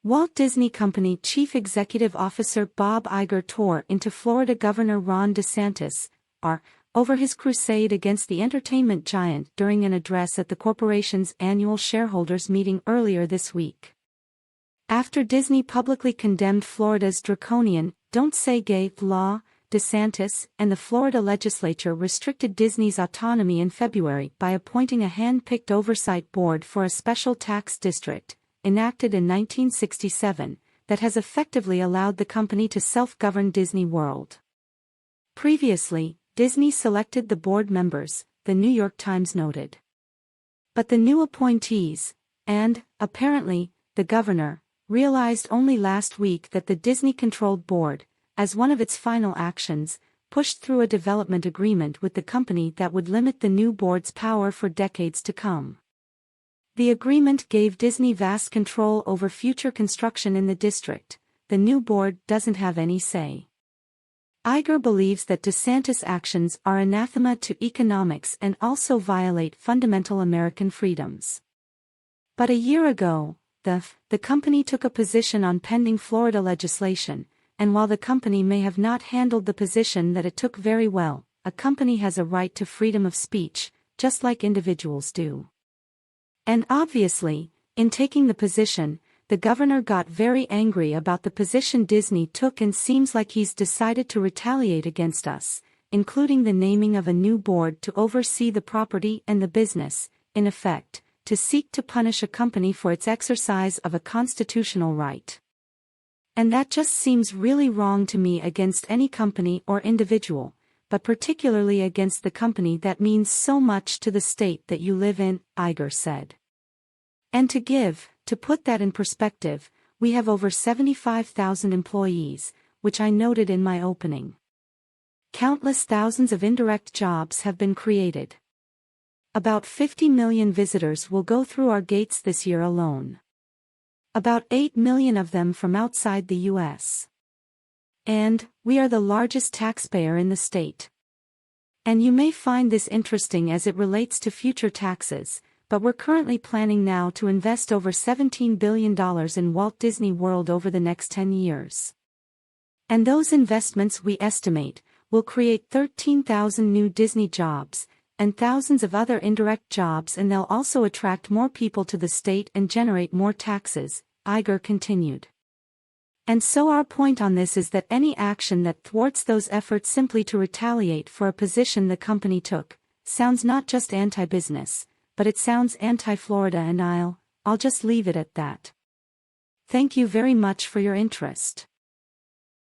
Walt Disney Company Chief Executive Officer Bob Iger tore into Florida Governor Ron DeSantis, over his crusade against the entertainment giant during an address at the corporation's annual shareholders meeting earlier this week. After Disney publicly condemned Florida's draconian "Don't Say Gay" law, DeSantis and the Florida legislature restricted Disney's autonomy in February by appointing a hand-picked oversight board for a special tax district, enacted in 1967, that has effectively allowed the company to self-govern Disney World. Previously, Disney selected the board members, the New York Times noted. But the new appointees, and, apparently, the governor, realized only last week that the Disney-controlled board, as one of its final actions, pushed through a development agreement with the company that would limit the new board's power for decades to come. The agreement gave Disney vast control over future construction in the district. The new board doesn't have any say. Iger believes that DeSantis' actions are anathema to economics and also violate fundamental American freedoms. But a year ago, the company took a position on pending Florida legislation, and while the company may have not handled the position that it took very well, a company has a right to freedom of speech, just like individuals do. And obviously, in taking the position, the governor got very angry about the position Disney took and seems like he's decided to retaliate against us, including the naming of a new board to oversee the property and the business, in effect, to seek to punish a company for its exercise of a constitutional right. And that just seems really wrong to me against any company or individual, but particularly against the company that means so much to the state that you live in, Iger said. And to put that in perspective, we have over 75,000 employees, which I noted in my opening. Countless thousands of indirect jobs have been created. About 50 million visitors will go through our gates this year alone. About 8 million of them from outside the U.S. And we are the largest taxpayer in the state. And you may find this interesting as it relates to future taxes, but we're currently planning now to invest over $17 billion in Walt Disney World over the next 10 years. And those investments, we estimate, will create 13,000 new Disney jobs, and thousands of other indirect jobs, and they'll also attract more people to the state and generate more taxes, Iger continued. And so our point on this is that any action that thwarts those efforts simply to retaliate for a position the company took, sounds not just anti-business, but it sounds anti-Florida, and I'll just leave it at that. Thank you very much for your interest.